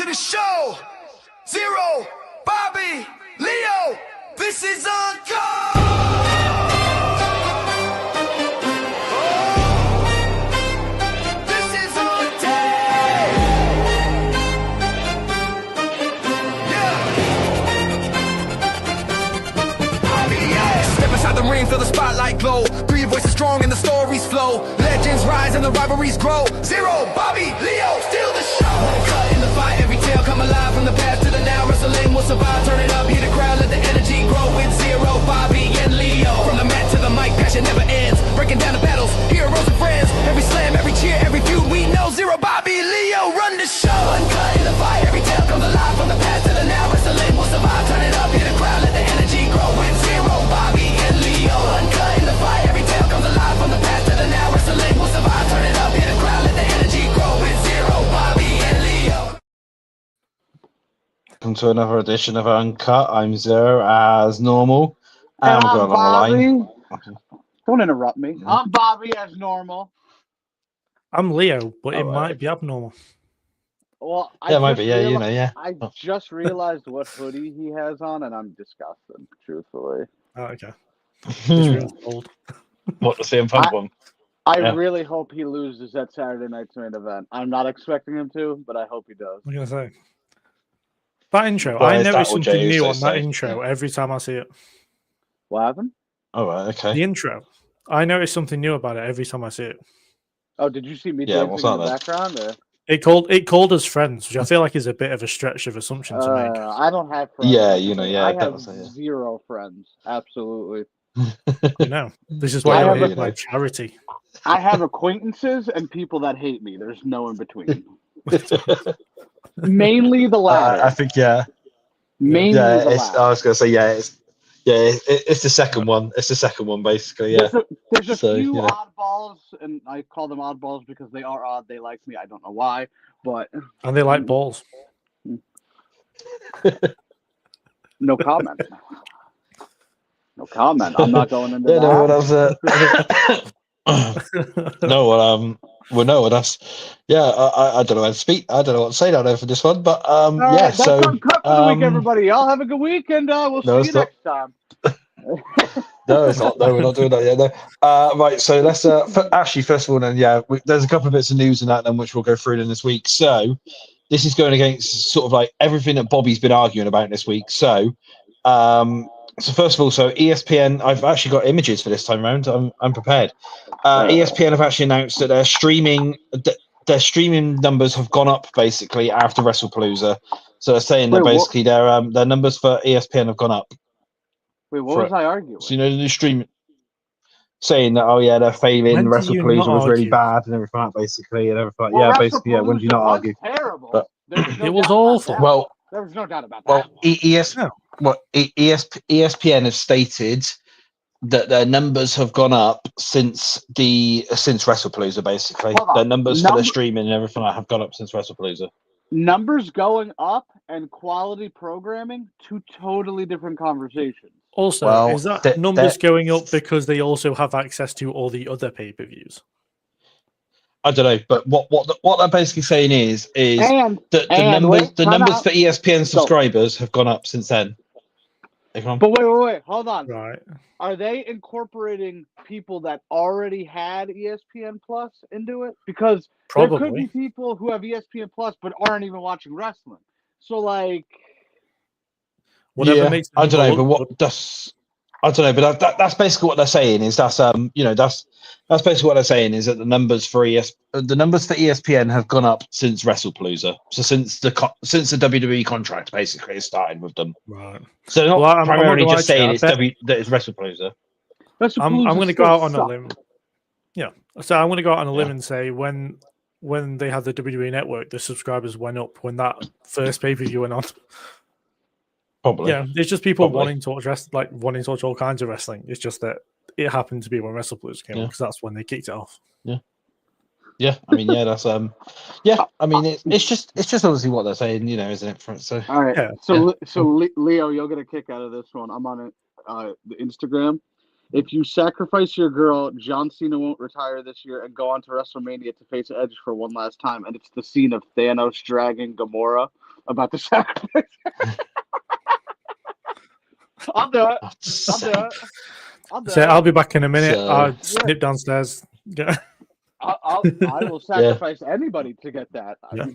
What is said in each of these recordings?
to the show. Zero, Bobby, Leo, this is Uncut. The ring, feel the spotlight glow. 3 voices strong and the stories flow. Legends rise and the rivalries grow. Zero, Bobby, Leo, steal the show. Uncut in the fight, every tale come alive. From the past to the now, wrestling will survive. Turn it up, hear the crowd, let the energy grow. With Zero, Bobby, and Leo. From the mat to the mic, passion never ends. Breaking down the battles, heroes and friends. Every slam, every cheer, every feud, we know. Zero, Bobby, Leo, run the show. Uncut in the fight, every tale comes alive. From the past to the now, wrestling will survive. Turn it up, hear the crowd, let the energy grow. With Zero, Bobby, and Leo. Uncut in the fight, every tale comes alive. From the past to the now, wrestling will survive. Turn it up, hear the crowd, let the energy grow. With Zero, Bobby, and Leo. Welcome to another edition of Uncut. I'm Zero as normal. And we've got I'm Bobby. line. Don't interrupt me. I'm Bobby as normal. I'm Leo, but it might be abnormal. Well, Yeah, it might be. Yeah, you know, yeah. I just realized what hoodie he has on, and I'm disgusted, truthfully. Oh, okay. It's really old. What, the CM Punk one? I Yeah. really hope he loses at Saturday night's main event. I'm not expecting him to, but I hope he does. What was I going to say? That intro, Well, I is that notice what something Jay new on Uso that said? intro every time I see it. What happened? Oh, right, okay. The intro. I notice something new about it every time I see it. Oh, did you see me Yeah, dancing what's in that the then? background? Or? It called us friends, which I feel like is a bit of a stretch of assumption to make. I don't have friends. Yeah, you know, yeah. I that have was it, zero friends. Absolutely. You know, this is why I you're have here a- with my charity. I have acquaintances and people that hate me. There's no in between. Mainly the latter. I think, yeah. Mainly Yeah, the it's, latter. I was going to say, it's the second one. It's the second one, basically, yeah. There's a So, few you know. oddballs, and I call them oddballs because they are odd. They like me. I don't know why, but And they like balls. no comment. No comment. I'm not going into Yeah, that. no, no, well, no, that's, yeah, I don't know how to speak. I don't know what to say down there for this one, but, All right, yeah, that's so. Uncut for the week, everybody. Y'all have a good week, and we'll No, see it's you not. next time. No, it's not. No, we're not doing that yet. No. Right, so let's actually, first of all, then, there's a couple of bits of news in that, then, which we'll go through then this week. So, this is going against sort of like everything that Bobby's been arguing about this week. So, first of all, so ESPN, I've actually got images for this time around. I'm prepared. ESPN have actually announced that their streaming numbers have gone up basically after WrestlePalooza. So they're saying that basically their numbers for ESPN have gone up. Wait, what was I arguing? So, you know, the streaming saying that, oh, yeah, they're failing, When do you WrestlePalooza not was really argue? bad and everything like that, basically, and everything like Well, basically, when do you not was argue? terrible. But- There was no It was doubt about awful. that. Well, There was no doubt about that. ESPN has stated that their numbers have gone up since WrestlePalooza, basically. Hold on. Their numbers for their streaming and everything like have gone up since WrestlePalooza. Numbers going up and quality programming, two totally different conversations. Also, Well, is that numbers going up because they also have access to all the other pay-per-views? I don't know, but what they're basically saying is And that the numbers for ESPN subscribers have gone up since then. But wait, hold on. Right. Are they incorporating people that already had ESPN Plus into it? Because there could be people who have ESPN Plus but aren't even watching wrestling. So, like, whatever makes I don't know, but that's basically what they're saying. Is that's basically what they're saying is that the numbers for ESPN have gone up since WrestlePalooza. So since the WWE contract basically has started with them. Right. So they're not primarily just saying that it's WrestlePalooza. I'm going to go out on a limb. Yeah. So I'm going to go out on a limb and say when they had the WWE Network, the subscribers went up when that first pay-per-view went on. Probably. Yeah, it's just people wanting to watch all kinds of wrestling. It's just that it happened to be when WrestlePalooza came on because that's when they kicked it off. Yeah. I mean, that's I mean, it's just obviously what they're saying, you know, isn't it? So all right. Yeah. So Leo, you'll get a kick out of this one. I'm on the Instagram. If you sacrifice your girl, John Cena won't retire this year and go on to WrestleMania to face Edge for one last time, and it's the scene of Thanos dragging Gamora. about the sacrifice. I'll do it. I'll be back in a minute. So- I'll snip downstairs. Yeah. I will sacrifice anybody to get that. Yeah.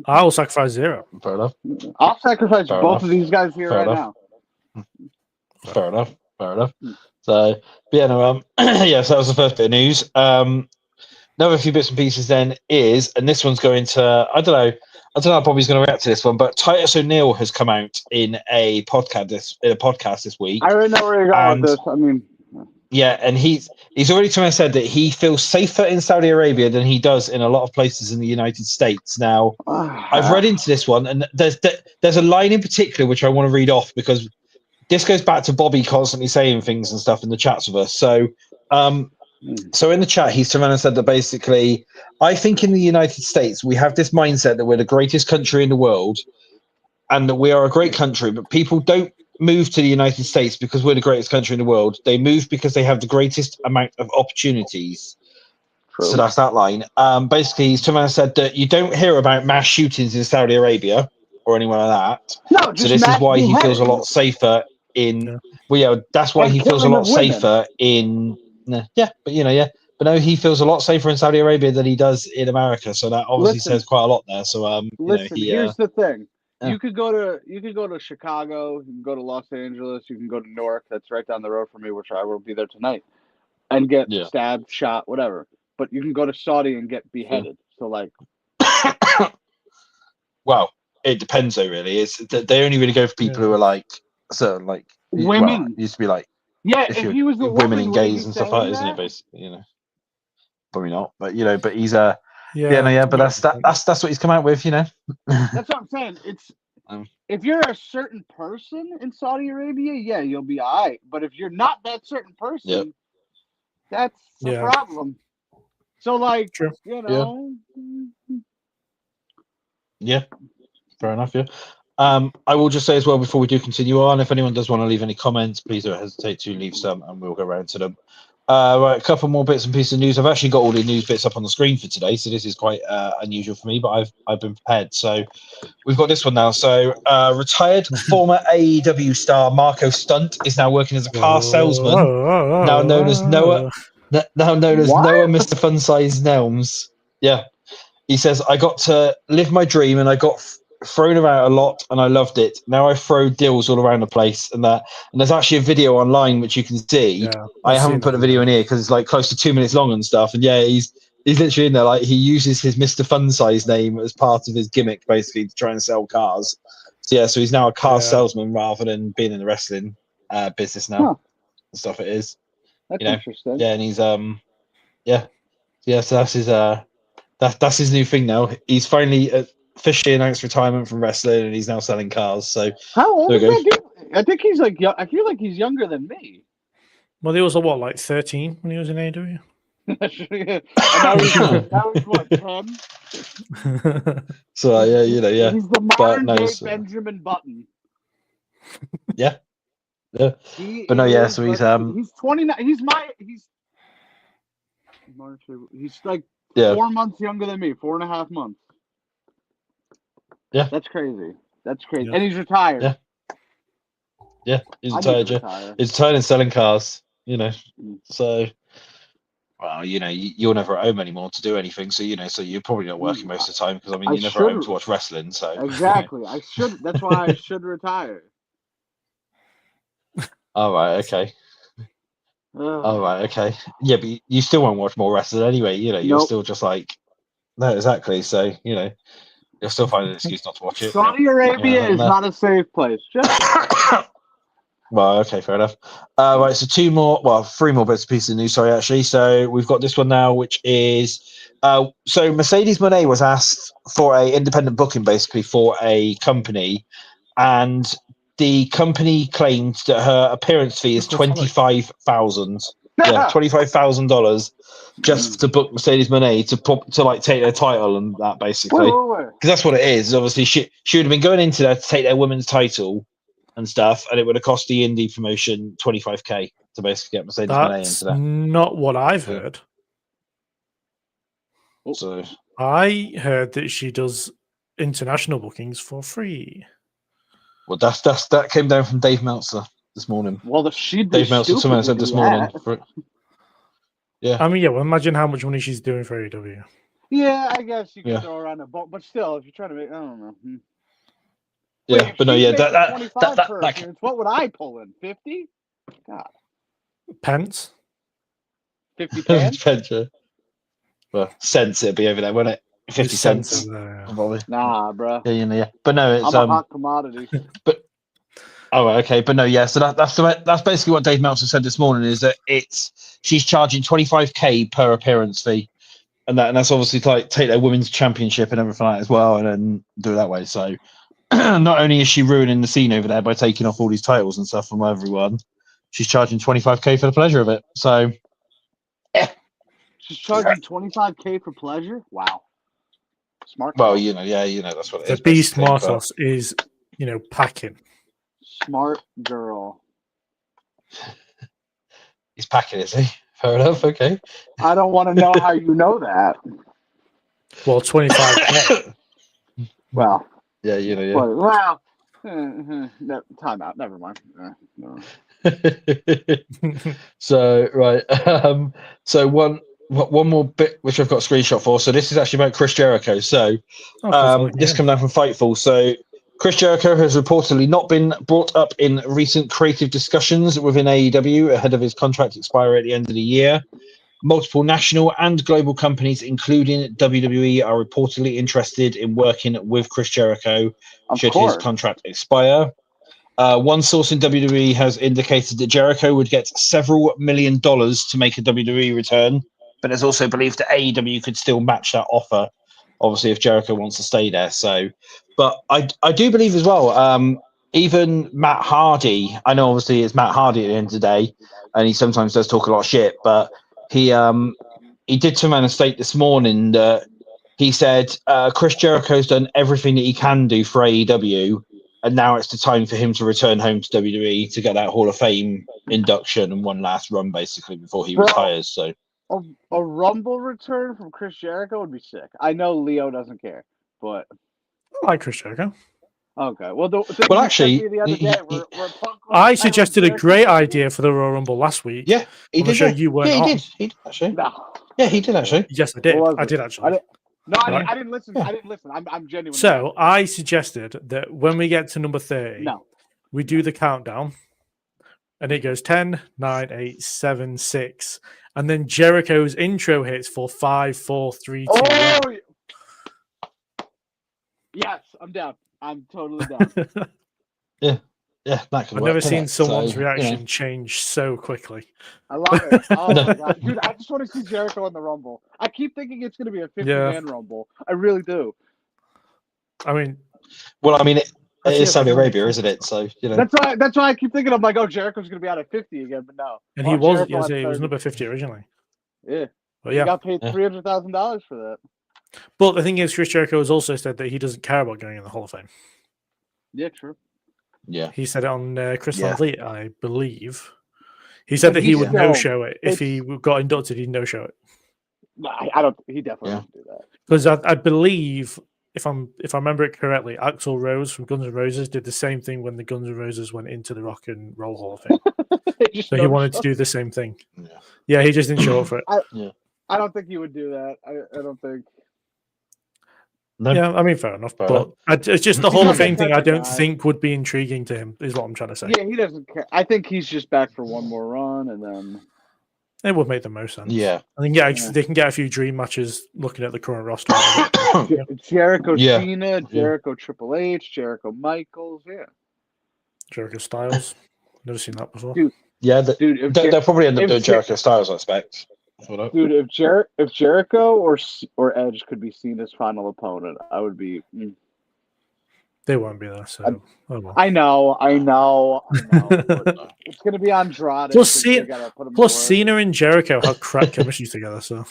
I will sacrifice zero. Fair enough. I'll sacrifice Fair both enough. of these guys here Fair right enough. now. Fair enough. So, yeah, no, yeah, so that was the first bit of news. Another few bits and pieces then is, and this one's going to, I don't know how Bobby's going to react to this one, but Titus O'Neill has come out in a podcast this week. I already know where you're going with this. I mean, yeah, and he's already kind of said that he feels safer in Saudi Arabia than he does in a lot of places in the United States. Now, I've read into this one, and there's a line in particular which I want to read off because this goes back to Bobby constantly saying things and stuff in the chats with us. So, so in the chat, he's turned around and said that basically, I think in the United States, we have this mindset that we're the greatest country in the world and that we are a great country, but people don't move to the United States because we're the greatest country in the world. They move because they have the greatest amount of opportunities. True. So that's that line. Basically, he's turned around and said that you don't hear about mass shootings in Saudi Arabia or anywhere like that. No, So this is why he feels a lot safer in. Yeah. Well, yeah, that's why he feels a lot safer in. Yeah, but but no, he feels a lot safer in Saudi Arabia than he does in America. So that obviously says quite a lot there. So listen, here's the thing: you could go to Chicago, you can go to Los Angeles, you can go to Newark. That's right down the road from me, which I will be there tonight, and get stabbed, shot, whatever. But you can go to Saudi and get beheaded. So like, well, it depends though. Really, it's they only really go for people who are like women. Well, it used to be like. Yeah, if he was the women and woman, gays and stuff like that, isn't it? Basically, probably not, but but he's but that's what he's come out with, That's what I'm saying. It's if you're a certain person in Saudi Arabia, you'll be alright. But if you're not that certain person, that's a problem. So like, fair enough. I will just say as well before we do continue on, if anyone does want to leave any comments, please don't hesitate to leave some and we'll go around to them. Right, a couple more bits and pieces of news. I've actually got all the news bits up on the screen for today, so this is quite unusual for me, but I've been prepared. So we've got this one now. So retired former AEW star Marco Stunt is now working as a car salesman, now known as Noah Mr. Fun Size Nelms. Yeah, he says, I got to live my dream and I got thrown around a lot and I loved it. Now I throw deals all around the place and there's actually a video online which you can see. I haven't put a video in here because it's like close to 2 minutes long and stuff, and he's literally in there, like he uses his Mr. Fun Size name as part of his gimmick basically to try and sell cars. So so he's now a car salesman rather than being in the wrestling business now and stuff. It is that's interesting. And he's so that's his that's his new thing now. He's finally officially announced retirement from wrestling and he's now selling cars. So how old is that dude? I think he's like, I feel like he's younger than me. Well, he was like 13 when he was in AEW. Now he's what, 10? So He's the modern day Benjamin Button. Yeah. So he's 29. He's like 4 months younger than me, 4.5 months. Yeah. That's crazy. And he's retired. Yeah, he's retired. He's retired and selling cars, So, well, you're never at home anymore to do anything. So, so you're probably not working most of the time because, you're never at home to watch wrestling. So exactly. That's why I should retire. All right. Okay. All right. Okay. Yeah, but you still won't watch more wrestling anyway. You're still just like, no, exactly. So, you'll still find an excuse not to watch it. Saudi Arabia is not a safe place. Well, okay, fair enough. Right, so three more bits of pieces of news. Sorry, actually. So we've got this one now, which is so Mercedes Moné was asked for a independent booking, basically for a company, and the company claimed that her appearance fee is $25,000. Yeah, $25,000 just to book Mercedes Moné to like take their title and that basically, because that's what it is. Obviously, she would have been going into there to take their women's title and stuff, and it would have cost the indie promotion $25,000 to basically get Mercedes Moné into there. Not what I've heard. So I heard that she does international bookings for free. Well, that came down from Dave Meltzer this morning. Well, she'd be Dave Meltzer stupid to said do this morning. that. Yeah. I mean, yeah. Well, imagine how much money she's doing for AEW. Yeah, I guess you could throw around a boat, but still, if you're trying to make, I don't know. Yeah, Wait, but no, yeah, that 25 per appearance, what would I pull in? 50? God. Pence? 50 pence? Pence. Well, cents it'd be over there, wouldn't it? 50 cents. Probably. Nah, bro. Yeah. But no, it's I'm a hot commodity. But okay, but no, yeah. So that's basically what Dave Meltzer said this morning, is that she's charging 25K per appearance fee, and that's obviously to, like, take their women's championship and everything like that as well, and then do it that way. So not only is she ruining the scene over there by taking off all these titles and stuff from everyone, she's charging 25K for the pleasure of it. So she's charging 25K for pleasure? Wow. Smart. Well, that's what it is. The Beast Martos is, packing. Smart girl. He's packing, is he? Fair enough. Okay. I don't want to know how you know that. Well, 25K. Well. Yeah, yeah. Well, time out. Never mind. No. So right. So one more bit which I've got a screenshot for. So this is actually about Chris Jericho. So this comes down from Fightful. So Chris Jericho has reportedly not been brought up in recent creative discussions within AEW ahead of his contract expiry at the end of the year. Multiple national and global companies, including WWE, are reportedly interested in working with Chris Jericho should his contract expire. One source in WWE has indicated that Jericho would get several $1 million to make a WWE return, but it's also believed that AEW could still match that offer, obviously, if Jericho wants to stay there. So, but I do believe as well, even Matt Hardy, I know obviously it's Matt Hardy at the end of the day, and he sometimes does talk a lot of shit, but he did turn around and state this morning that he said Chris Jericho's done everything that he can do for AEW, and now it's the time for him to return home to WWE to get that Hall of Fame induction and one last run, basically, before he retires. So a Rumble return from Chris Jericho would be sick. I know Leo doesn't care, but I like Chris Jericho. Okay. Well, actually, the other day, I suggested a great idea for the Royal Rumble last week. Yeah, he did. Sure you weren't. Yeah, he did actually. No. Yeah, he did actually. Yes, I did. I did actually. I didn't listen. Yeah. I didn't listen. I'm genuine. So I suggested that when we get to number 30, we do the countdown, and it goes 10, 9, 8, 7, 6, and then Jericho's intro hits for 5, 4, 3, 2, 1. Yes, I'm down. I'm totally down. Yeah, that could I've never seen someone's reaction change so quickly. I love it. Oh my god, dude! I just want to see Jericho in the Rumble. I keep thinking it's going to be a 50-man Rumble. I really do. I mean, it is Saudi Arabia, isn't it? So that's why I keep thinking. I'm like, oh, Jericho's going to be out at 50 again, but no. And he was number 50 originally. Yeah, but he got paid $300,000 for that. But the thing is, Chris Jericho has also said that he doesn't care about going in the Hall of Fame. Yeah, true. Yeah, he said it on Chris Van Vliet, I believe. He said that he would no-show it if he got inducted. He'd no-show it. No, I don't. He definitely wouldn't do that. Because I believe, if I remember it correctly, Axl Rose from Guns N' Roses did the same thing when the Guns N' Roses went into the Rock and Roll Hall of Fame. So he wanted to do the same thing. Yeah, he just didn't show up for it. I don't think he would do that. I don't think. No. Yeah, I mean, fair enough. But it's just the Hall of Fame thing I don't think would be intriguing to him, is what I'm trying to say. Yeah, he doesn't care. I think he's just back for one more run, and then... It would make the most sense. Yeah. I think, they can get a few dream matches looking at the current roster. Jericho Cena, Jericho Triple H, Jericho Michaels, Jericho Styles. Never seen that before. Dude, they'll probably end up doing Jericho Styles, I expect. Dude, if Jericho or Edge could be Cena's final opponent, I would be. They won't be there, so I know. It's going to be Andrade. Plus, Cena and Jericho have crack chemistry together, so.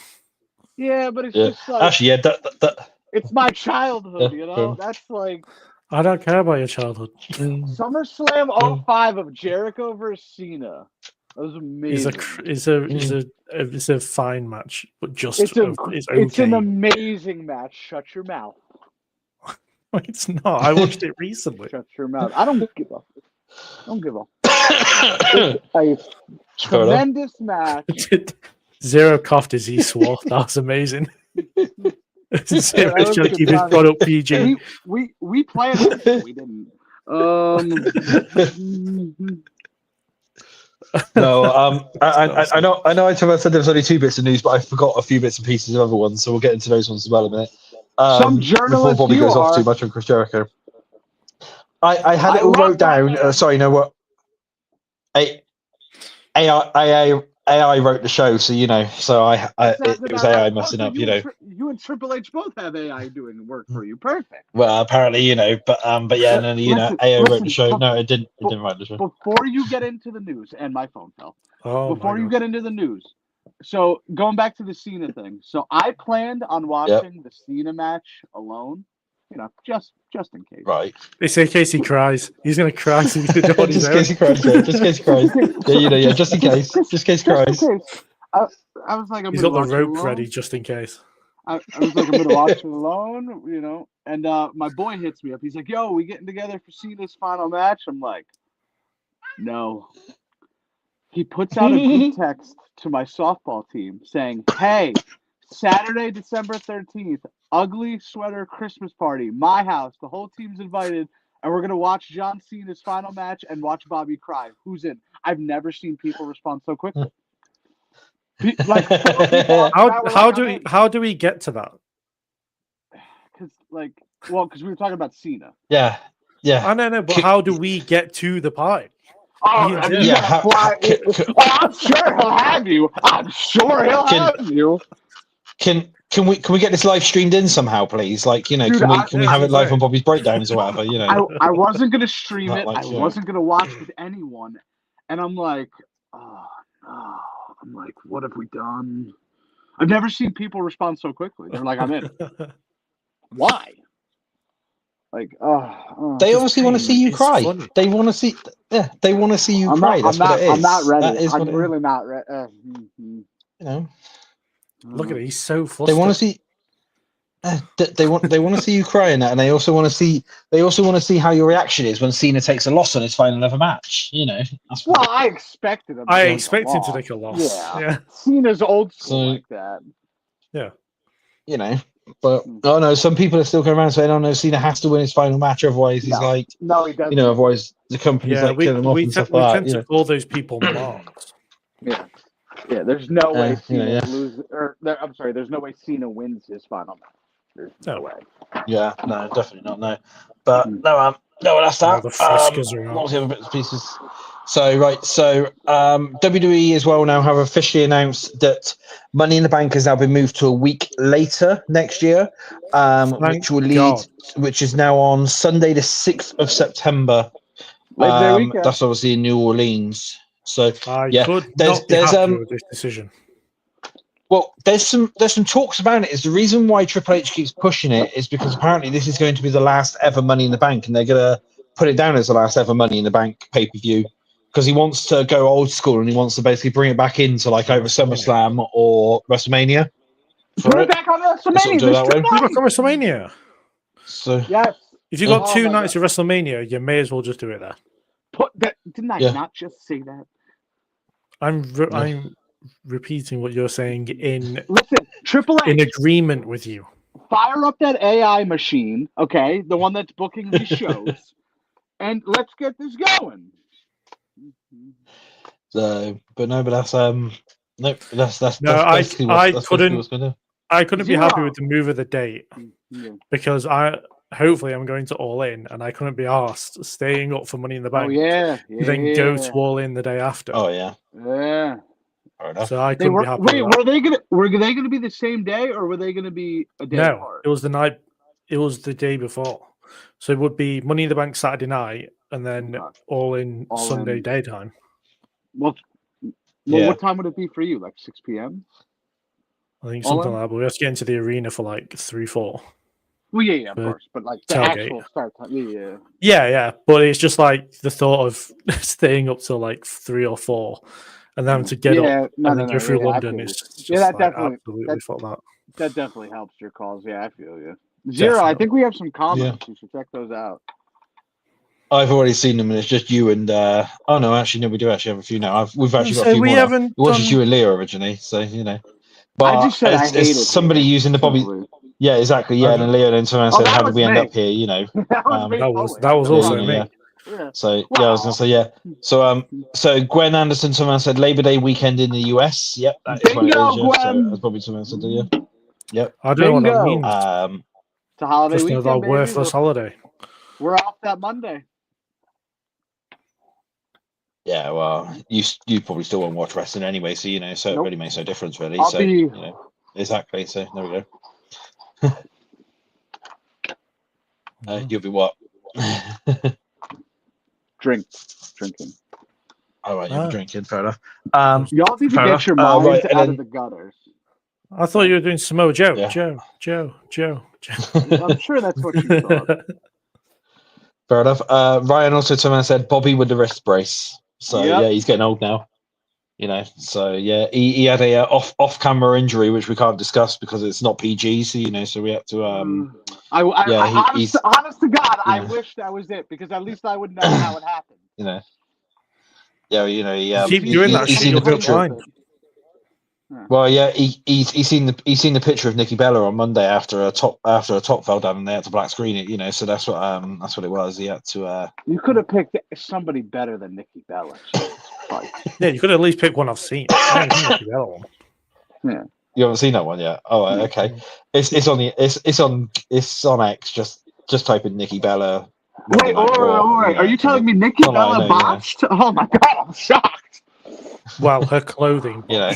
Yeah, but it's just like actually, that. It's my childhood, you know. That's like. I don't care about your childhood. SummerSlam 05 of Jericho versus Cena. That was amazing. It's a fine match, but just it's an amazing match. Shut your mouth. It's not. I watched it recently. Shut your mouth. I don't give a. It's a tremendous match. Zero coughed as he swore. That was amazing. Zero's trying to keep his product PG. We planned it. We didn't. No, I know I said there was only 2 bits of news, but I forgot a few bits and pieces of other ones, so we'll get into those ones as well in a minute. Some journalist before Bobby goes off too much on Chris Jericho. I had it all wrote down. Sorry, no, what? AI wrote the show, so so it was AI messing up, You and Triple H both have AI doing work for you. Perfect. Well, apparently, but yeah, and then AI wrote the show. No, it didn't write the show. Before you get into the news, and my phone fell. Oh, before you get into the news, so going back to the Cena thing, so I planned on watching the Cena match alone. Just in case. Right. It's in case he cries. He's gonna cry. So just in case he cries. Yeah. Just in case he cries. Yeah, just in case. Just in case he cries. I was like, he's got the rope ready just in case. I was like, I'm gonna watch it alone, And my boy hits me up. He's like, "Yo, we getting together for Cena's final match?" I'm like, "No." He puts out a group text to my softball team saying, "Hey, Saturday, December 13th, ugly sweater Christmas party, my house. The whole team's invited, and we're gonna watch John Cena's final match and watch Bobby cry. Who's in?" I've never seen people respond so quickly. Like, how do we get to that? Because we were talking about Cena. Yeah. I don't know, but how do we get to the party? Oh, I'm sure he'll have you. Have you. Can we get this live streamed in somehow, please? Like, can we have it live on Bobby's breakdowns or whatever? I wasn't gonna stream it. I wasn't gonna watch with anyone, and I'm like, oh no. I'm like, what have we done? I've never seen people respond so quickly. They're like, I'm in. Why? Like, they obviously want to see you cry. Funny. They want to see, they want to see you cry. That's what it is. I'm not ready. I'm really not ready. Look at it. He's so flustered. They want to see. They want to see you cry in that, and they also want to see how your reaction is when Cena takes a loss on his final ever match. Well, I expected him. I expect him to take a loss. Yeah. Cena's old school like that. Yeah. But no, some people are still going around saying, "Oh no, Cena has to win his final match, otherwise he's like, no, he doesn't. Otherwise the company's like killing him off and stuff like that." We tend to call those people marks. Yeah. There's no way Cena loses. I'm sorry. There's no way Cena wins his final match. There's no way. Yeah, no, definitely not. No, but no, that's that. The frescoes are what was the other bits and pieces? So WWE as well now have officially announced that Money in the Bank has now been moved to a week later next year, which is now on Sunday the 6th of September. That's obviously in New Orleans. So there's with this decision. Well, there's some talks about it. Is the reason why Triple H keeps pushing it is because apparently this is going to be the last ever Money in the Bank, and they're gonna put it down as the last ever Money in the Bank pay-per-view because he wants to go old school and he wants to basically bring it back into like over SummerSlam or WrestleMania. Put it back on WrestleMania. So yes, if you got 2 nights of WrestleMania, you may as well just do it there. Didn't I not just say that? I'm repeating what you're saying Listen, Triple H, in agreement with you. Fire up that AI machine, okay, the one that's booking these shows, and let's get this going. So, but that's that's no. basically I couldn't be happy with the move of the date because hopefully I'm going to All In, and I couldn't be asked staying up for Money in the Bank. Then go to All In the day after. Oh yeah. So I couldn't be happy. Wait, were they gonna be the same day, or were they gonna be a day apart? It was the night. It was the day before. So it would be Money in the Bank Saturday night, and then All In Sunday daytime. Well, what time would it be for you? Like 6 p.m. I think something like that. But we have to get into the arena for like 3-4. Well, yeah, of course. But like the actual start time, yeah. But it's just like the thought of staying up till like 3 or 4, and then to get up and then go through London. It's just that definitely absolutely thought that. That definitely helps your calls. Yeah, I feel you. Zero. I think we have some comments. You should check those out. I've already seen them, and it's just you and. Oh no, actually, no, we do actually have a few now. We've actually got a few more. It was just you and Leo originally, so you know. But I just said it's somebody using the Bobby. Simply. Yeah, exactly. Yeah, and then Leo and someone said, "How did we end up here?" You know, that was also me. Yeah. So I was gonna say so Gwen Anderson, someone said Labor Day weekend in the US. Yep, that is what it is. Yeah. So as Bobby someone said, yeah. Yep. I don't know what that means. It's a holiday just weekend, another worthless holiday. We're off that Monday. Yeah, well, you probably still won't watch wrestling anyway, so you know, so it really makes no difference, really. I'll be... you know, exactly. So there we go. You'll be what? Drinking. Oh, right, you'll be drinking. Fair enough. Y'all need to get your minds out of the gutters. I thought you were doing Samoa Joe. Yeah. Joe. I'm sure that's what you thought. Fair enough. Ryan also said Bobby with the wrist brace. So yeah, he's getting old now. You know, so yeah, he had a off camera injury which we can't discuss because it's not PG. So you know, so we have to. Honest to God, I wish that was it because at least I would know how it happened. You know. Yeah, you know, keep doing that. He's seen the picture. Well, yeah, he's seen the picture of Nikki Bella on Monday after a top fell down and they had to black screen it. You know, so that's what it was. He had to. You could have picked somebody better than Nikki Bella. Yeah, you could at least pick one I've seen. Nikki Bella one. Yeah, you haven't seen that one yet. Oh, okay. It's on X. Just type in Nikki Bella. Wait, all right. Are you telling me Nikki Bella botched? Yeah. Oh my God, I'm shocked. Well, her clothing. You know.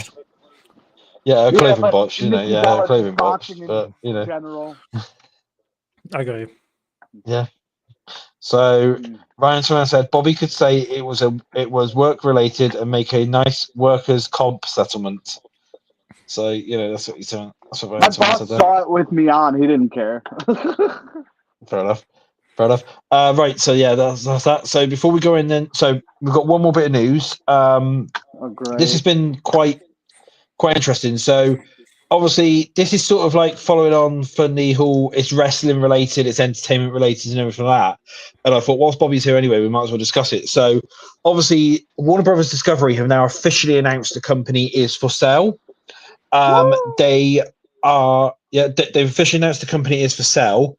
Yeah, her clothing botched. You know, her clothing botched. But you know. General. I got you. Yeah. So Ryan Swan said Bobby could say it was work related and make a nice workers' comp settlement. So you know that's what he's saying. That's what Ryan Swan said there. Saw it with me on. He didn't care. Fair enough. Right. So yeah, that's that. So before we go in, then, so we've got one more bit of news. This has been quite interesting. So obviously, this is sort of like following on from the whole. It's wrestling related, it's entertainment related, and everything like that. And I thought, whilst Bobby's here anyway, we might as well discuss it. So obviously, Warner Brothers Discovery have now officially announced the company is for sale. They've officially announced the company is for sale.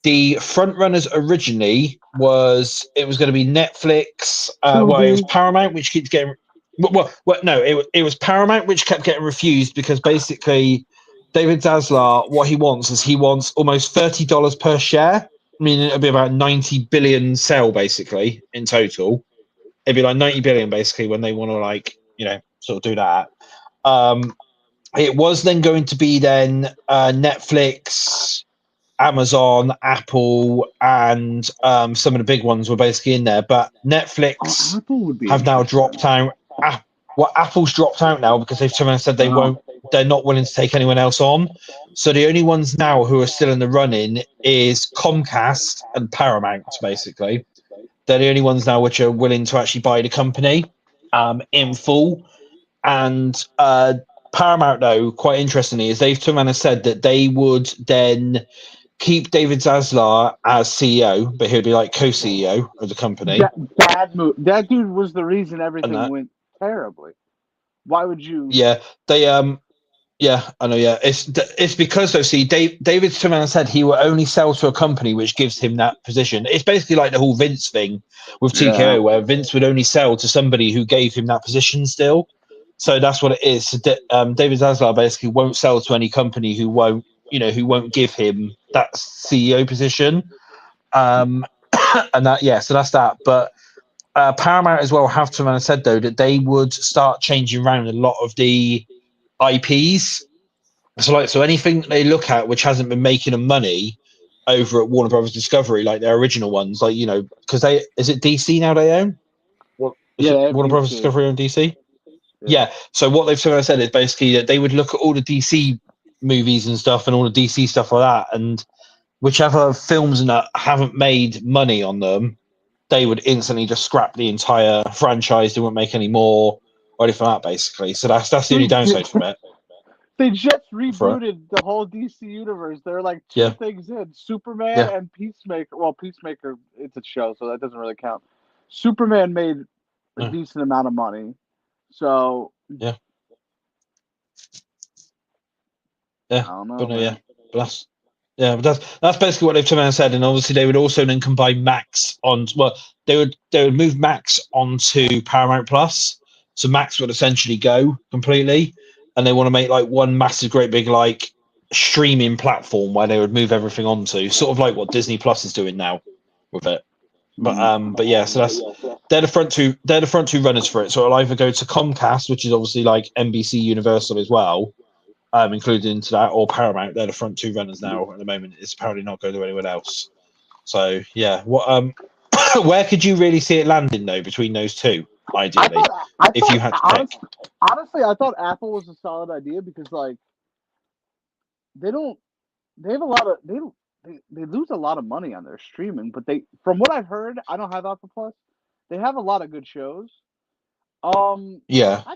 The front runners originally was going to be Netflix. It was Paramount, which keeps getting. It was Paramount, which kept getting refused because basically David Zaslav, what he wants almost $30 per share. I mean, it'll be about 90 billion sell basically in total. It'd be like 90 billion basically when they want to sort of do that. It was then going to be Netflix, Amazon, Apple, and some of the big ones were basically in there. But Netflix have now dropped out. Apple's dropped out now because they've turned around and said they won't. They're not willing to take anyone else on. So the only ones now who are still in the running is Comcast and Paramount. Basically, they're the only ones now which are willing to actually buy the company in full. And Paramount, though, quite interestingly, is they've turned around and said that they would then keep David Zaslav as CEO, but he'll be like co-CEO of the company. Bad move. That dude was the reason everything went terribly. Why would you? Yeah, they yeah, I know. Yeah, it's because though. See, David Turman said he will only sell to a company which gives him that position. It's basically like the whole Vince thing with TKO, where Vince would only sell to somebody who gave him that position still. So that's what it is. So, David Zaslav basically won't sell to any company who won't give him that CEO position. And that, so that's that. But Paramount as well have to said though that they would start changing around a lot of the IPs. So anything they look at which hasn't been making them money over at Warner Brothers Discovery, like their original ones, like because is it DC now they own? Warner Brothers Discovery own DC. Yeah. So what they've said is basically that they would look at all the DC movies and stuff and all the DC stuff like that, and whichever films and that haven't made money on them, they would instantly just scrap the entire franchise. They won't make any more or anything like that, basically. So that's the only downside from it. They just rebooted the whole DC universe. They're like two things in: Superman and Peacemaker. Well, Peacemaker, it's a show, so that doesn't really count. Superman made a decent amount of money, so yeah. I don't know, but no, man. but that's basically what they've come out and said. And obviously, they would also then combine Max on. Well, they would move Max onto Paramount Plus, so Max would essentially go completely, and they want to make like one massive, great big like streaming platform where they would move everything onto, sort of like what Disney Plus is doing now with it. But yeah, so they're the front two runners for it. So it'll either go to Comcast, which is obviously like NBC Universal as well, included into that, or Paramount. They're the front two runners now at the moment. It's apparently not going to anyone else. So yeah, what where could you really see it landing though between those two? Ideally, if you had to pick. Honestly, I thought Apple was a solid idea because like they have a lot of they lose a lot of money on their streaming, but from what I've heard, I don't have Apple Plus. They have a lot of good shows. Yeah, I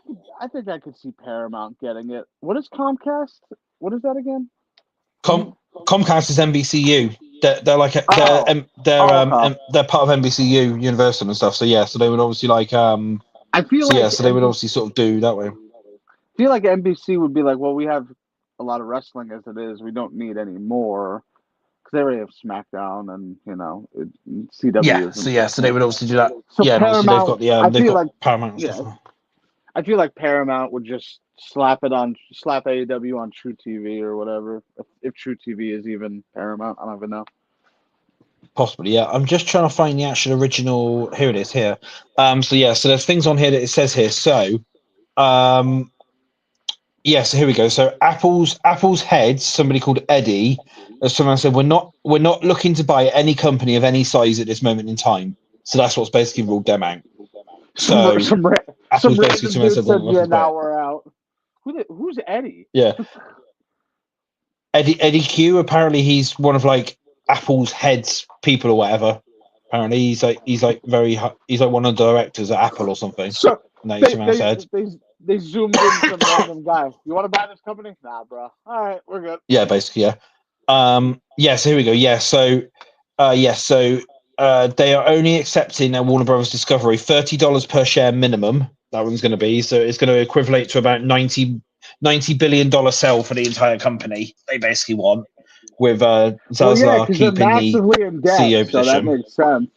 think I could see Paramount getting it. What is Comcast? What is that again? Comcast is NBCU. They're like they're part of NBCU Universal and stuff. So yeah, so they would obviously like I feel so like yeah, so they would obviously sort of do that way. I feel like NBC would be like, well, we have a lot of wrestling as it is. We don't need any more because they already have SmackDown and CW. Yeah, so they would obviously do that. So yeah, Paramount, and obviously they've got I feel like Paramount and stuff. I feel like Paramount would just slap AEW on True TV or whatever. If True TV is even Paramount, I don't even know. Possibly, yeah. I'm just trying to find the actual original. Here it is. Here. So there's things on here that it says here. So, so here we go. So Apple's head, somebody called Eddie, as someone said, we're not looking to buy any company of any size at this moment in time. So that's what's basically ruled them out. So Apple's basically someone said, now we're out. Who's Eddie? Yeah. Eddie Q. Apparently, he's one of like Apple's heads people or whatever. Apparently, he's like one of the directors at Apple or something. So they zoomed in some random guy. You want to buy this company? Nah, bro. All right, we're good. Yeah, basically, yeah. So here we go. Yeah, so they are only accepting at Warner Brothers Discovery $30 per share minimum. That one's going to be, so it's going to equivalent to about $90 billion sell for the entire company. They basically want with Zaslav keeping massively in debt, CEO position. So that makes sense.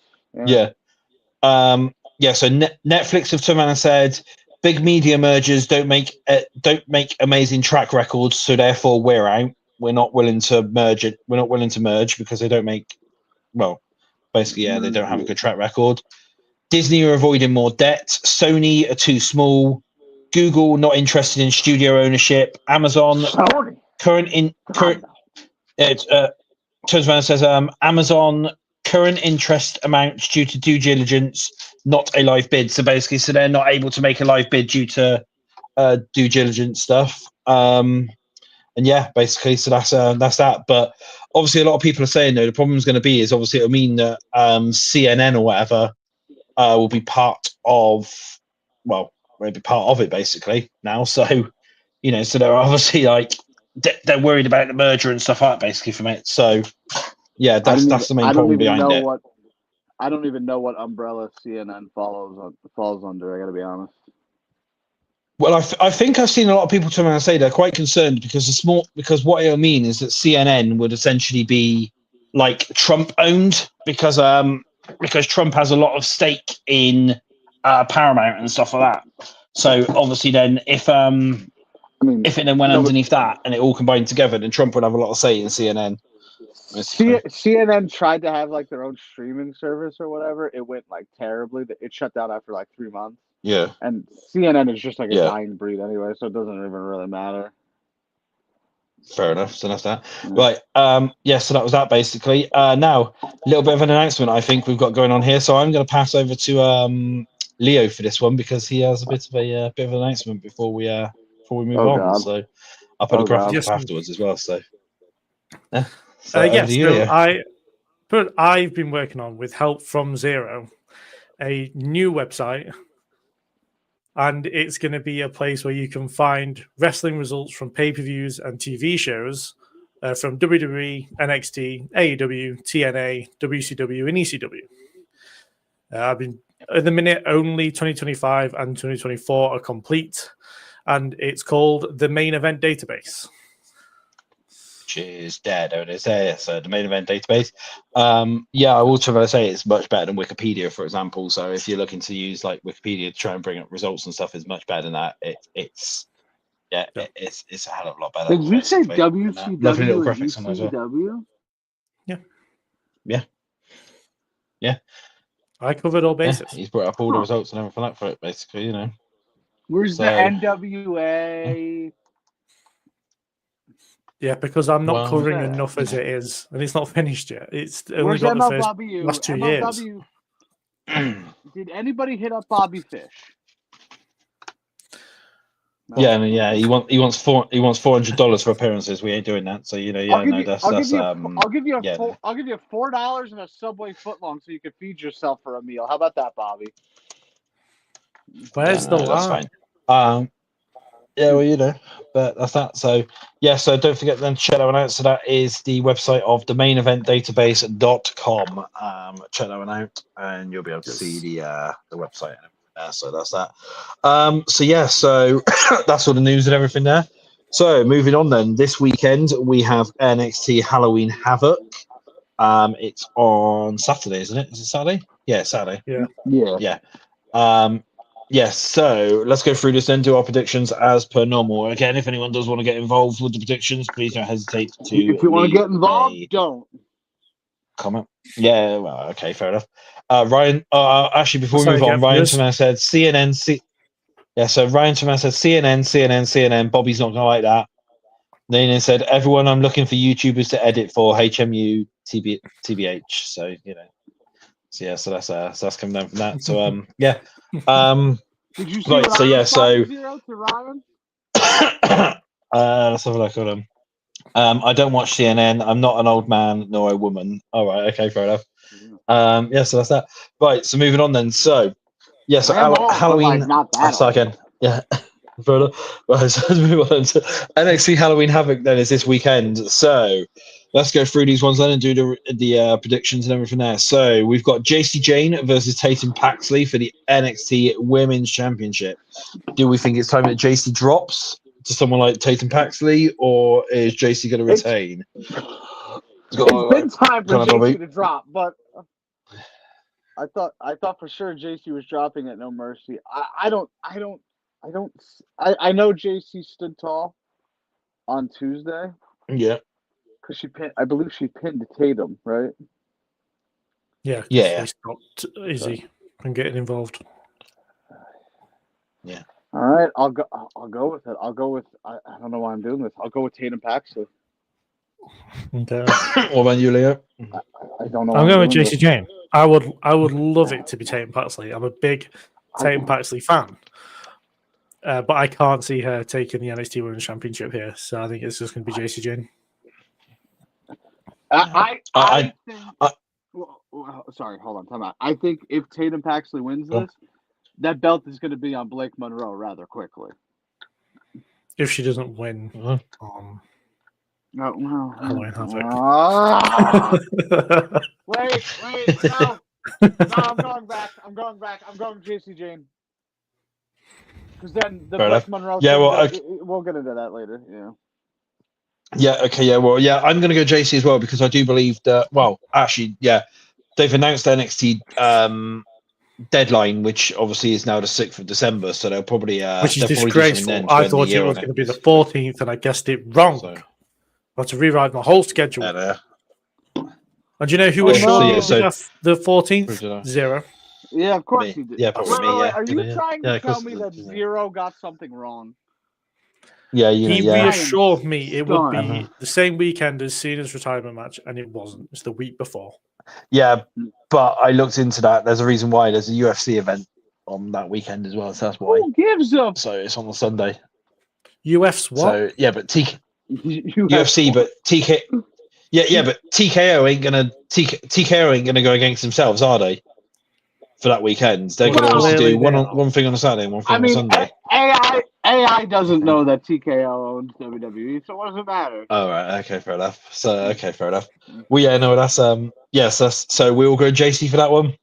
Yeah. So Netflix have come out and said big media mergers don't make amazing track records, so therefore we're out. We're not willing to merge it. We're not willing to merge because they don't make basically, they don't have a good track record. Disney are avoiding more debt. Sony are too small. Google not interested in studio ownership. Amazon turns around and says Amazon current interest amounts due to due diligence, not a live bid. So basically, they're not able to make a live bid due to due diligence stuff. And yeah, basically, so that's that. But obviously, a lot of people are saying though the problem is going to be is obviously it'll mean that CNN or whatever will be part of it basically now. So so they're obviously like they're worried about the merger and stuff like that basically from it. So yeah, that's the main problem behind it. I don't even know what umbrella CNN falls under. I got to be honest. Well, I think I've seen a lot of people turn around and say they're quite concerned because what it'll mean is that CNN would essentially be like Trump owned because Trump has a lot of stake in Paramount and stuff like that. So obviously then if it then went underneath that and it all combined together, then Trump would have a lot of say in CNN. CNN tried to have like their own streaming service or whatever. It went like terribly. It shut down after like 3 months. Yeah. And CNN is just like a dying breed anyway, so it doesn't even really matter. Fair enough. So that's that. Yeah. Right. So that was that basically. Now, a little bit of an announcement I think we've got going on here. So I'm going to pass over to Leo for this one because he has a bit of an announcement before we move on. God. So I'll put a graphic up afterwards as well. So I've been working on with help from Zero, a new website and it's going to be a place where you can find wrestling results from pay-per-views and TV shows from WWE, NXT, AEW, TNA, WCW, and ECW. I've been at the minute only 2025 and 2024 are complete, and it's called the Main Event Database. Which is dead, don't it? So the Main Event Database. I also say it's much better than Wikipedia, for example. So if you're looking to use like Wikipedia to try and bring up results and stuff, it's much better than that. It's a hell of a lot better. Did you say WCW lovely little and graphics on as well. ECW? Yeah. I covered all bases. He's brought up all the results and everything like for it, basically. Where's the NWA? Yeah, because I'm not covering enough as it is, and it's not finished yet. It's only got the last 2 years. Did anybody hit up Bobby Fish? No. Yeah. He wants $400 for appearances. We ain't doing that. So I'll give you $4 and a Subway footlong so you can feed yourself for a meal. How about that, Bobby? Where's the line? That's fine. But that's that. So so don't forget then to check that one out. So that is the website of the maineventdatabase.com. Check that one out and you'll be able to see the website. So that's that. So that's all the news and everything there. So moving on then, this weekend we have NXT Halloween Havoc. It's on Saturday, isn't it? Is it Saturday? Yeah, Saturday. Yeah. So let's go through this and do our predictions as per normal. Again, if anyone does want to get involved with the predictions, please don't hesitate to. If you want to get involved, don't. Comment. Yeah, well, okay, fair enough. Ryan, actually, before we move on, Ryan Toman said CNN. So Ryan Toman said CNN. Bobby's not going to like that. Then he said, everyone, I'm looking for YouTubers to edit for HMU TBH. So, So that's coming down from that. So Did you see what Ryan? To Ryan? Let's have a look at them. I don't watch CNN. I'm not an old man nor a woman. All right, okay, fair enough. So that's that. Right, so moving on then. So Halloween. Start again. Yeah. Fair enough. Right, so let's move on to NXT Halloween Havoc then is this weekend. So let's go through these ones then and do the predictions and everything there. So we've got JC Jane versus Tatum Paxley for the NXT Women's Championship. Do we think it's time that JC drops to someone like Tatum Paxley, or is JC going to retain? It's been time for JC to drop, but I thought for sure JC was dropping at No Mercy. I know JC stood tall on Tuesday. Yeah. Because I believe she pinned Tatum, right? Yeah. They stopped Izzy from getting involved. Yeah. All right, I'll go with it. I don't know why I'm doing this. I'll go with Tatum Paxley. Okay. What about you, Leo? I don't know. I'm going with JC Jane. I would love it to be Tatum Paxley. I'm a big Tatum Paxley fan. But I can't see her taking the NXT Women's Championship here. So I think it's just going to be JC Jane. Sorry, hold on. Time out. I think if Tatum Paxley wins this, that belt is going to be on Blake Monroe rather quickly. If she doesn't win Halloween Havoc. Wait, no. No, I'm going back. I'm going JC Jane. Because then the Blake Monroe we'll get into that later. Yeah. Yeah, okay, yeah, well, yeah, I'm going to go JC as well because I do believe that, they've announced the NXT deadline, which obviously is now the 6th of December, so they'll probably... which is disgraceful. I thought it was going to be the 14th, and I guessed it wrong. So. I had to rewrite my whole schedule. And do you know who was sure the 14th? Zero. Yeah, of course you did. Yeah, probably me, yeah. Are you trying to tell me that Zero got something wrong? Yeah, he reassured me it would be the same weekend as Cena's retirement match, and it wasn't. It's the week before. Yeah, but I looked into that. There's a reason why. There's a UFC event on that weekend as well, so that's why. Who gives up? So it's on the Sunday. UF's what? So yeah, but UFC, but TK. Yeah, but TKO ain't gonna go against themselves, are they? for that weekend. They're going to obviously do one thing on a Saturday and one thing on a Sunday. AI doesn't know that TKO owns WWE, so what does it matter? Oh, right. Okay, fair enough. So, fair enough. Well, yeah, no, that's yes. So we all go JC for that one.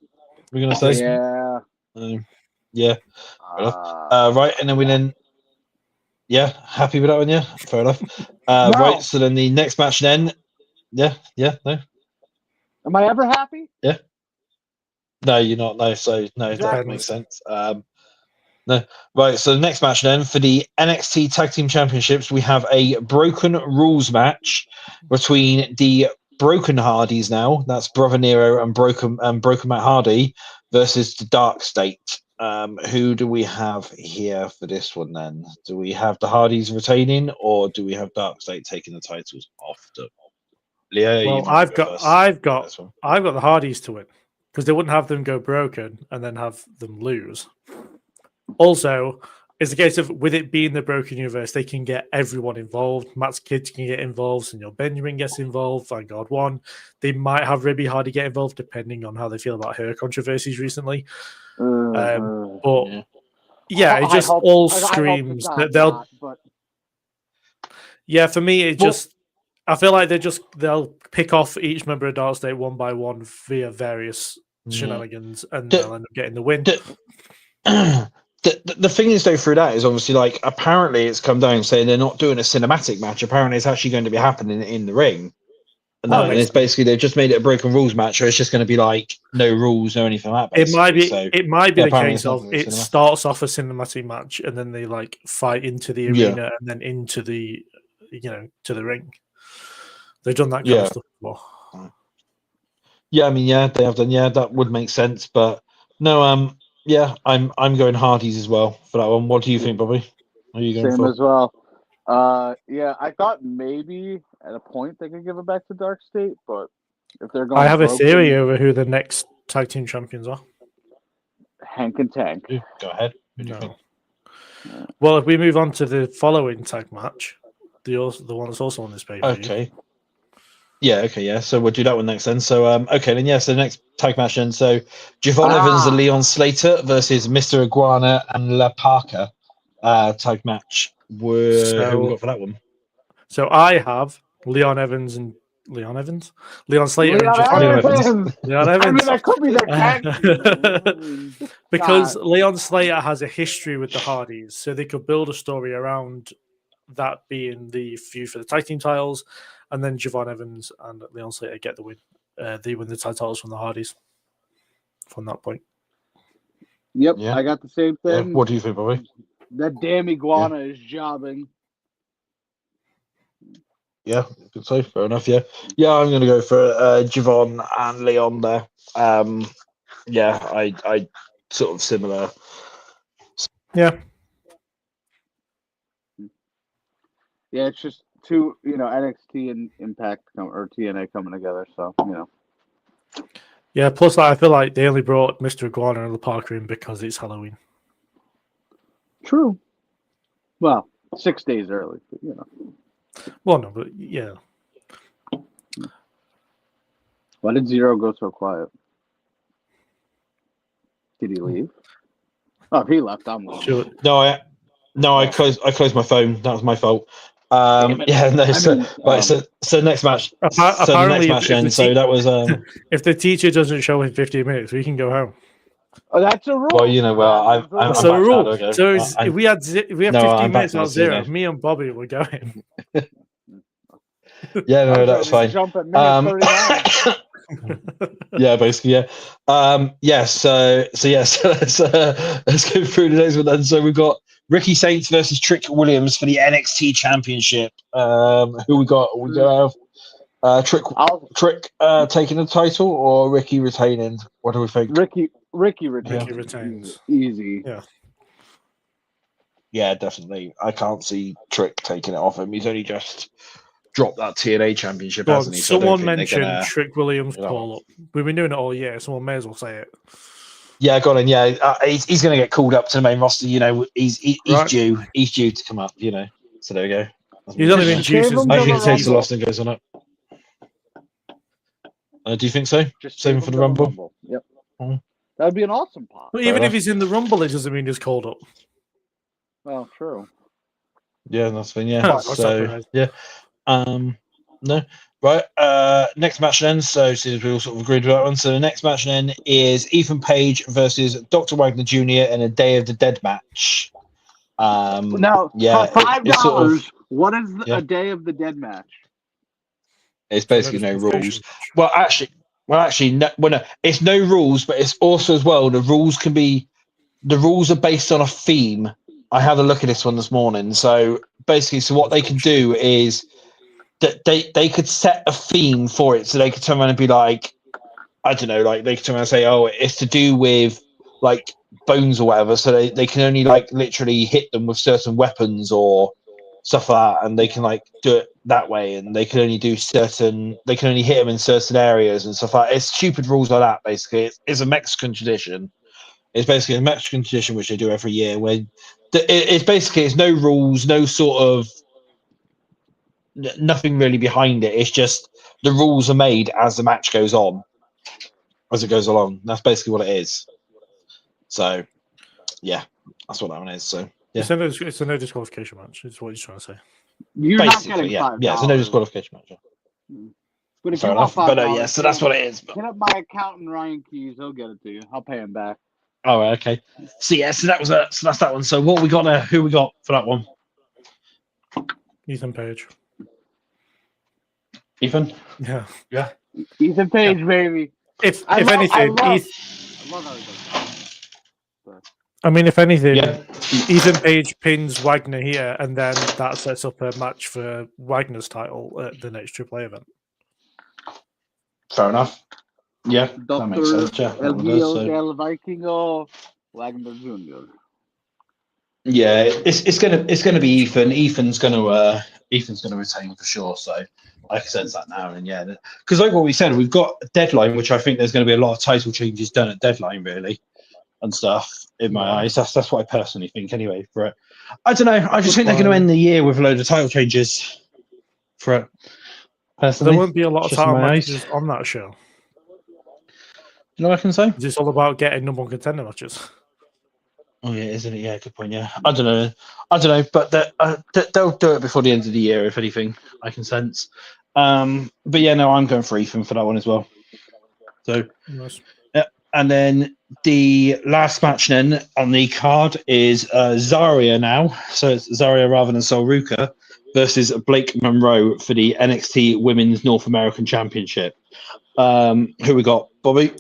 We're gonna say, yeah, fair enough. Right, and then happy with that one. Yeah, fair enough. No. Right, so then the next match, then, no. Am I ever happy? Yeah. No, you're not. No, so no, that makes sense. No, right. So the next match then for the NXT Tag Team Championships, we have a Broken Rules match between the Broken Hardys. Now that's Brother Nero and Broken Matt Hardy versus the Dark State. Who do we have here for this one? Then do we have the Hardys retaining, or do we have Dark State taking the titles off them? Leo, well, I've got the Hardys to win because they wouldn't have them go broken and then have them lose. Also, it's a case of with it being the Broken Universe, they can get everyone involved. Matt's kids can get involved, Senor Benjamin gets involved, thank God one. They might have Ribby Hardy get involved depending on how they feel about her controversies recently. It just all screams that they'll. Yeah, for me, I feel like they'll pick off each member of Dark State one by one via various shenanigans, and they'll end up getting the win. The thing is, though, through that is obviously like apparently it's come down saying they're not doing a cinematic match. Apparently, it's actually going to be happening in the ring, and it's basically they've just made it a Broken Rules match, or it's just going to be like no rules, no anything like that. It might be the case of it starts off a cinematic match, and then they like fight into the arena, and then into the to the ring. They've done that kind of stuff before. Yeah, I mean, they have done. Yeah, that would make sense, but no, yeah, I'm going Hardys as well for that one. What do you think, Bobby? Are you going Same as well. I thought maybe at a point they could give it back to Dark State, but if they're going, I have a theory over who the next tag team champions are. Hank and Tank. Go ahead. No. Well, if we move on to the following tag match, the one that's also on this page. Okay. Yeah, okay, yeah. So we'll do that one next then. So, okay, then, so the next tag match then. So, Javon Evans and Leon Slater versus Mr. Iguana and La Parker tag match. Who we got for that one? So I have Leon Slater and Javon Evans. Leon Evans. I mean, that could be their tag. Because Leon Slater has a history with the Hardys, so they could build a story around that being the feud for the tag team titles. And then Javon Evans and Leon Slater get the win. They win the titles from the Hardys from that point. Yep, yeah. I got the same thing. What do you think, Bobby? That damn iguana is jobbing. Yeah, good say. Fair enough, yeah. Yeah, I'm going to go for Javon and Leon there. I sort of similar. Yeah. Yeah, it's just two, NXT and Impact or TNA coming together. So, Yeah, plus I feel like they only brought Mr. Iguana and La Parker in because it's Halloween. True. Well, 6 days early, but, Well, no, but yeah. Why did Zero go so quiet? Did he leave? Oh, if he left, I'm leaving. Sure. I closed my phone. That was my fault. So next match. Apparently, that was. If the teacher doesn't show in 15 minutes, we can go home. Oh, that's a rule. Well, that's a rule. So if we have 15 minutes on Zero, me and Bobby were going. Yeah, no, that's fine. Jump at minute 39. Yeah, basically, yeah. So let's go through the next one then. So we've got Ricky Saints versus Trick Williams for the NXT Championship. Who we got? We have Trick taking the title or Ricky retaining? What do we think? Ricky retains. Easy. Yeah. Yeah, definitely. I can't see Trick taking it off him. He's only just dropped that TNA championship, hasn't he? Someone mentioned Trick Williams call up. We've been doing it all year. Someone may as well say it. Yeah, got him. Yeah, he's going to get called up to the main roster. He's right. due. He's due to come up. So there we go. He's only been due since. I think he takes the loss and goes on up. Do you think so? Just same for the Rumble. Yep. That'd be an awesome pop. But even if he's in the Rumble, it doesn't mean he's called up. Well, true. Yeah, that's fine. Yeah. So yeah. No. Right. Next match then. So since we all sort of agreed with that one, so the next match then is Ethan Page versus Dr. Wagner Jr. in a Day of the Dead match. Now, yeah, for $5, sort of, what is a Day of the Dead match? It's basically no rules. Well, actually, no, it's no rules, but it's also as well the rules are based on a theme. I had a look at this one this morning. So basically, what they can do is that they could set a theme for it. So they could turn around and be like, I don't know, like they could turn around and say, oh, it's to do with like bones or whatever. So they can only like literally hit them with certain weapons or stuff like that, and they can like do it that way, and they can only hit them in certain areas and stuff like that. It's stupid rules like that. Basically, it's a Mexican tradition. It's basically a Mexican tradition which they do every year. Where it's no rules, no sort of nothing really behind it. It's just the rules are made as the match goes on, as it goes along. That's basically what it is. So, yeah, that's what that one is. So, yeah, it's a no disqualification match. Is what he's trying to say. You're basically, not getting $5. Yeah, it's a no disqualification match. But if Fair you enough. want $5, But yeah, so that's what it is. Hit up my accountant Ryan Keys. He'll get it to you. I'll pay him back. Oh, okay. So yeah, so that's that one. So what we got there? Who we got for that one? Ethan Page. Ethan. Yeah. Yeah. Ethan Page, baby. If anything, Ethan Page pins Wagner here, and then that sets up a match for Wagner's title at the next AAA event. Fair enough. Yeah, that makes sense. Yeah, El Vikingo Wagner Jr. Yeah, it's gonna be Ethan. Ethan's gonna retain for sure. So I can sense that now, and yeah, because like what we said, we've got a Deadline, which I think there's going to be a lot of title changes done at Deadline, really, and stuff. In my eyes, that's what I personally think. Anyway, for it, I don't know. I just think they're going to end the year with a load of title changes. For it, personally, there won't be a lot of title matches on that show. You know what I can say? It's all about getting number one contender matches. Oh yeah, isn't it? Yeah, good point. Yeah, I don't know, but they'll do it before the end of the year, if anything. I can sense. But yeah, no, I'm going for Ethan for that one as well. So, nice. And then the last match then on the card is Zarya now. So it's Zarya rather than Sol Ruka versus Blake Monroe for the NXT Women's North American Championship. Who we got, Bobby?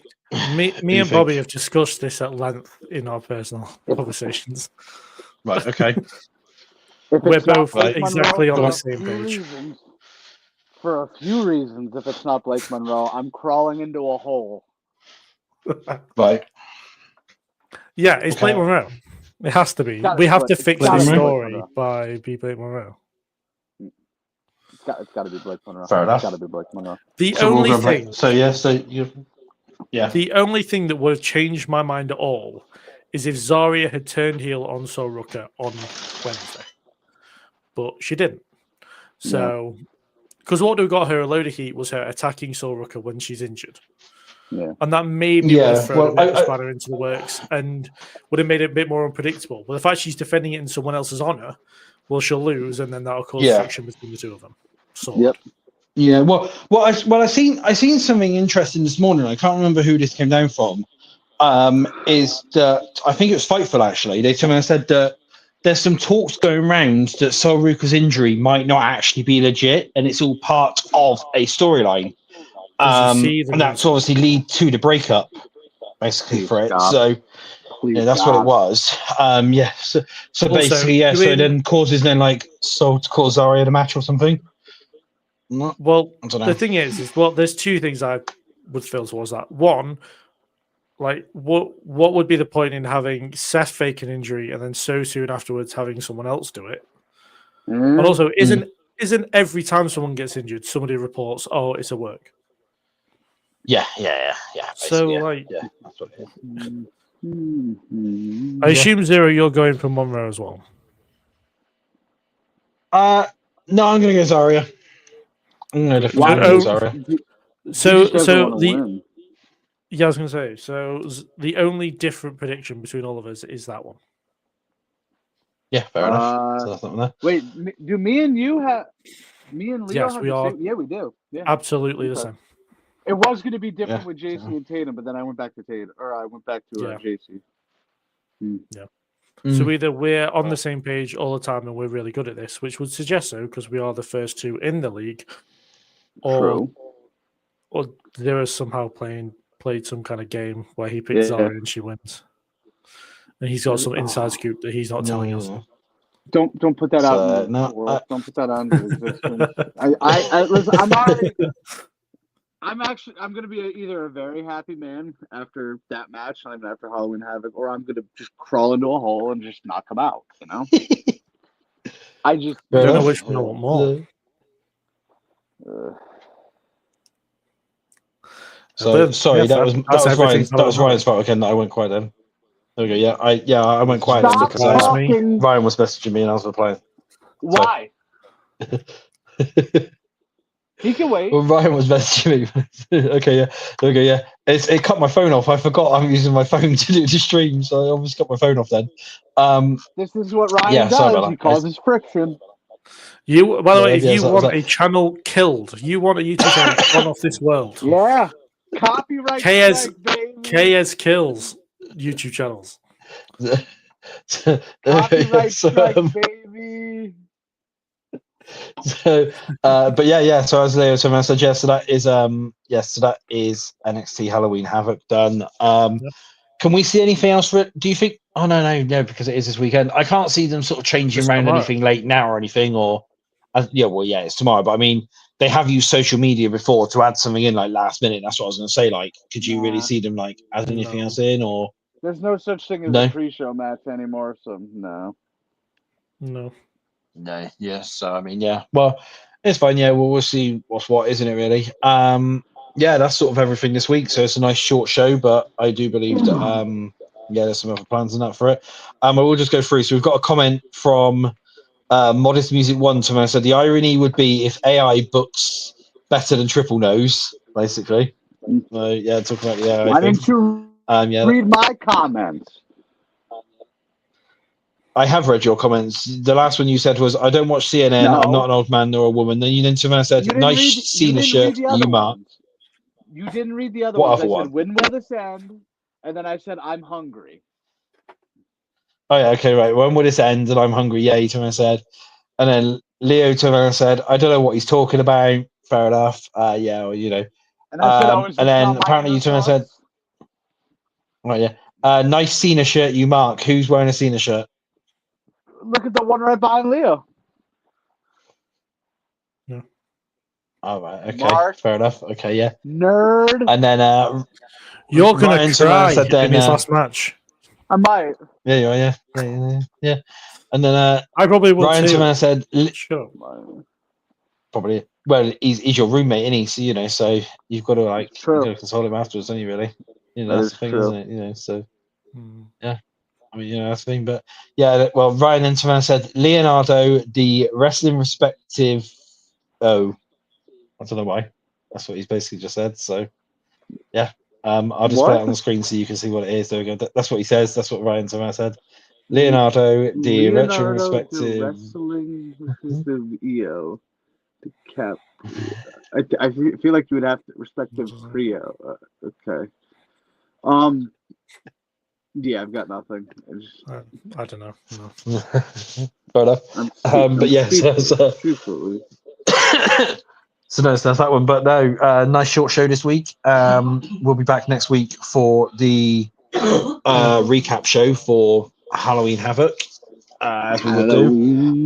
Me and Bobby have discussed this at length in our personal conversations. Right, okay. We're both exactly on the same page. For a few reasons, if it's not Blake Monroe, I'm crawling into a hole. Right. Yeah, it's Blake Monroe. It has to be. We have to fix the story by Blake Monroe. It's got to be Blake Monroe. Fair enough. It's got to be Blake Monroe. The only thing. Yeah. The only thing that would have changed my mind at all is if Zarya had turned heel on Sol Ruka on Wednesday, but she didn't. So, because what got her a load of heat was her attacking Sol Ruka when she's injured. Yeah. And that maybe would have thrown a spanner into the works and would have made it a bit more unpredictable. But the fact she's defending it in someone else's honor, well, she'll lose, and then that'll cause friction between the two of them. So, yep. Yeah. I seen something interesting this morning. I can't remember who this came down from. Is that I think it was Fightful actually. They told me, I said that there's some talks going around that Sol Ruka's injury might not actually be legit, and it's all part of a storyline. And that's obviously lead to the breakup, basically, for it. So, that's what it was. So also, basically, so it then causes Sol to cause Zarya the match or something. Well, the thing is there's two things I would feel towards that. One, like, what would be the point in having Seth fake an injury and then so soon afterwards having someone else do it? And also, isn't every time someone gets injured, somebody reports, oh, it's a work? Yeah. So, that's what it is. I assume, Zero, you're going for Monroe as well. No, I'm going to go Zarya. I'm going to go Zarya. So Yeah, I was going to say. So the only different prediction between all of us is that one. Yeah, fair enough. So that's not there. Wait, do me and you have? Me and Leo Yes, have we the are. same? Yeah, we do. Yeah, absolutely the same. It was going to be different Yeah, with JC and Tatum, but then I went back to Tatum, or I went back to JC. Yeah. So either we're on the same page all the time and we're really good at this, which would suggest so because we are the first two in the league, or there is somehow played some kind of game where he picks Zara and she wins, and he's got some inside scoop that he's not telling us. Don't put that out in the world. Don't put that out into existence. I listen. I'm gonna be either a very happy man after that match, not even after Halloween Havoc, or I'm gonna just crawl into a hole and just not come out. You know. I just don't know which one I want more. So sorry, that was Ryan's fault again. That I went quiet then. There we go. I went quiet then because Ryan was messaging me and I was replying. Why? He can wait. Well, Ryan was messaging me. Okay, yeah. It cut my phone off. I forgot I'm using my phone to do the stream, so I almost cut my phone off then. This is what Ryan does. He causes friction. You, by the way, if you want a channel killed, you want a YouTube channel gone off this world. Yeah, copyright KS kills YouTube channels. Copyright strike, baby. So, but yeah. So as Leo said, so that is NXT Halloween Havoc done. Can we see anything else? Do you think? Oh no, because it is this weekend. I can't see them sort of changing around anything late now or anything. Or it's tomorrow. But I mean, they have used social media before to add something in like last minute. That's what I was going to say. Like, could you really see them like add anything else in? Or there's no such thing as a pre-show match anymore. So no. No, yes. So I mean, yeah. Well, it's fine. Yeah, we'll see what's what, isn't it? Really. Yeah, that's sort of everything this week. So it's a nice short show, but I do believe that there's some other plans and that for it. I will just go through. So we've got a comment from Modest Music 1 to me. I said the irony would be if AI books better than Triple Nose, basically. Talking about the AI. Why didn't you read my comments? I have read your comments. The last one you said was, I don't watch CNN. No. I'm not an old man nor a woman. Then you said, nice Cena shirt, you Mark. You didn't read the other ones. I said, when will this end? And then I said, I'm hungry. Oh, yeah, okay, right. When will this end? And I'm hungry. Yeah, you said. And then Leo turned around and said, I don't know what he's talking about. Fair enough. And I said, and then apparently you turned and said, nice Cena shirt, you Mark. Who's wearing a Cena shirt? Look at the one right behind Leo. Yeah. All right. Okay. Mark. Fair enough. Okay. Yeah. Nerd. And then you're gonna cry in his last match. I might. Yeah, you are. Yeah. And then I probably will Ryan too. said, sure. Probably. Well, he's your roommate, isn't he? So so you've got to console him afterwards, don't you? Really? That's the thing, isn't it? So. Yeah. I mean, that's the thing, but well, Ryan Enterman said Leonardo, the wrestling respective. Oh, I don't know why. That's what he's basically just said. So, yeah, I'll just put it on the screen so you can see what it is. There we go. That's what he says. That's what Ryan Enterman said. Leonardo, the wrestling respective. Wrestling respective EO, the cap. I feel like you would have to respective Creo. Okay. Yeah, I've got nothing. I don't know. No. Fair enough. But yeah, so that's that one. But no, nice short show this week. We'll be back next week for the recap show for Halloween Havoc, as we would do.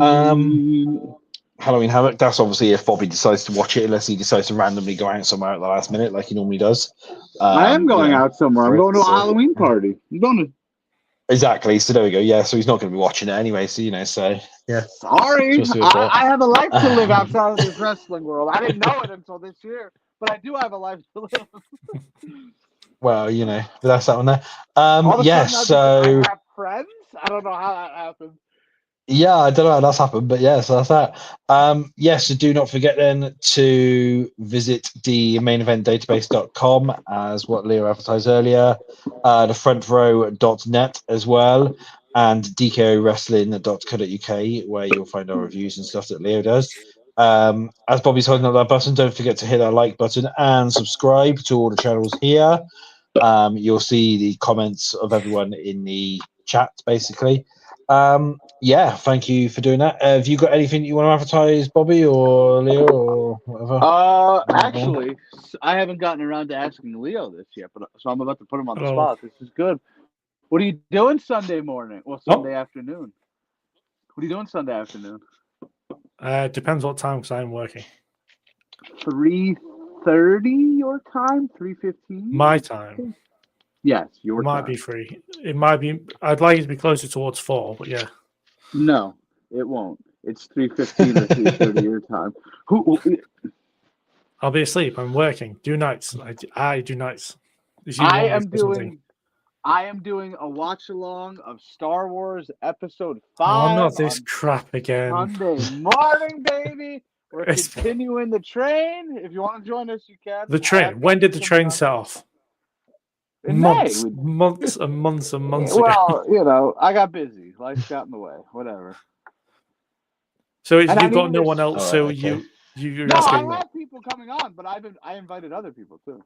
Halloween Havoc. That's obviously if Bobby decides to watch it, unless he decides to randomly go out somewhere at the last minute, like he normally does. I am going out somewhere. I'm going to a Halloween party. I'm going to. Exactly. So there we go. Yeah. So he's not going to be watching it anyway. So so yeah. Sorry, I have a life to live outside of this wrestling world. I didn't know it until this year, but I do have a life to live. Well, but that's that one there. Yeah. So I have friends. I don't know how that happened. Yeah, I don't know how that's happened, but yeah, so that's that. Yes, so do not forget then to visit the maineventdatabase.com as what Leo advertised earlier, thefrontrow.net as well, and dkowrestling.co.uk where you'll find our reviews and stuff that Leo does. As Bobby's holding up that button, don't forget to hit that like button and subscribe to all the channels here. You'll see the comments of everyone in the chat, basically. Yeah, thank you for doing that. Have you got anything you want to advertise, Bobby or Leo or whatever? Actually, I haven't gotten around to asking Leo this yet, but so I'm about to put him on the spot. This is good. What are you doing Sunday morning? Well, Sunday afternoon. What are you doing Sunday afternoon? Depends what time, because I'm working. 3:30 your time? 3:15? My time. Yes, your time. Might be free. It might be. I'd like it to be closer towards 4, but yeah. No, it won't. It's 3:15 or 3:30 your time. I'll be asleep. I'm working. Do nights. I do nights. I am doing a watch along of Star Wars Episode 5. Oh, not this crap again. Sunday morning, baby. We're continuing the train. If you want to join us, you can. The train. When did the train set off? Months and months and months ago. Well, you know, I got busy. Life got in the way. Whatever. So you've got no one else. So okay. you're no, asking. I have people coming on, but I invited other people too.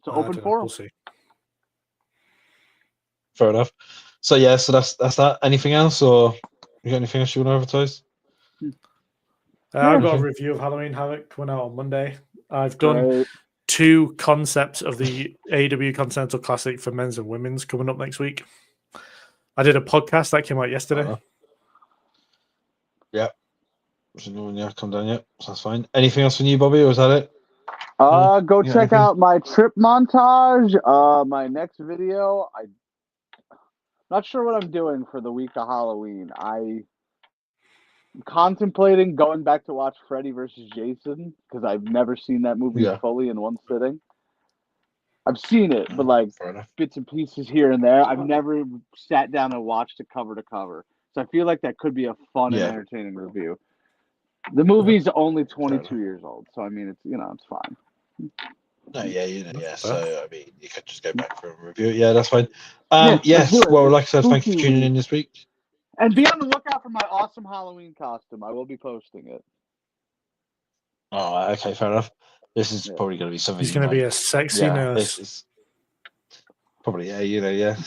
So open forum. We'll see. Fair enough. So yeah, so that's that. Anything else, or you got anything else you want to advertise? I've got a review of Halloween Havoc coming out on Monday. I've done 2 concepts of the AEW Continental Classic for men's and women's coming up next week. I did a podcast that came out yesterday. Yeah. Yeah, come down yet. So that's fine. Anything else from you, Bobby, or is that it? Go check out my trip montage. My next video. I'm not sure what I'm doing for the week of Halloween. I'm contemplating going back to watch Freddy versus Jason because I've never seen that movie fully in one sitting. I've seen it, but like bits and pieces here and there. I've never sat down and watched it cover to cover. So I feel like that could be a fun and entertaining review. The movie's only 22 years old, so I mean, it's it's fine. No, So I mean, you could just go back for a review. Yeah, that's fine. Yes. Well, like I said, thank you for tuning in this week. And be on the lookout for my awesome Halloween costume. I will be posting it. Oh, okay, fair enough. This is probably going to be something. He's going to be a sexy nurse. This is probably, yeah.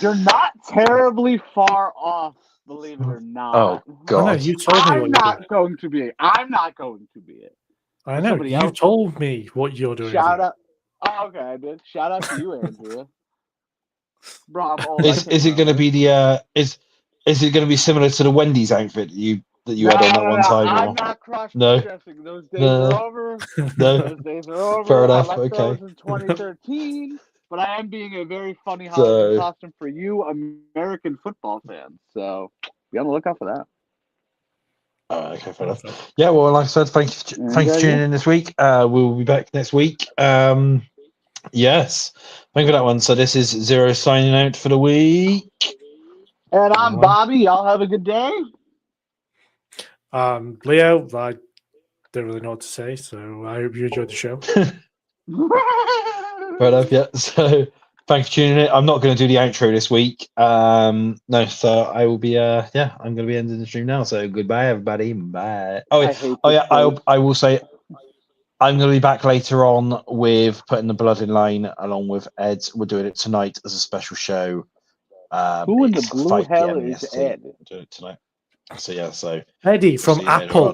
You're not terribly far off, believe it or not. Oh God! I know, you told me I'm not going to be it. I know. You told me what you're doing. Shout out. Oh, okay, I did. Shout out to you, Andrea. Bravo. Is it going to be the Is it going to be similar to the Wendy's outfit that you had on that one time? I'm not cross-dressing. Those days are over. Those days are over. Fair enough. I left those in 2013, but I am being a very funny Halloween costume for you, American football fans. So be on the lookout for that. Okay, fair enough. Yeah, well, like I said, thanks for tuning in this week. We'll be back next week. Yes, thank you for that one. So this is Zero signing out for the week. And I'm Bobby. Y'all have a good day. Leo, I don't really know what to say, so I hope you enjoyed the show. Fair enough, yeah. So thanks for tuning in. I'm not going to do the outro this week. No, so I will be I'm going to be ending the stream now. So goodbye, everybody. Bye. I will say I'm going to be back later on with Putting the Blood in Line along with Ed. We're doing it tonight as a special show. Who in the blue hell is Ed? Doing it tonight. So yeah, so Eddie from Apple.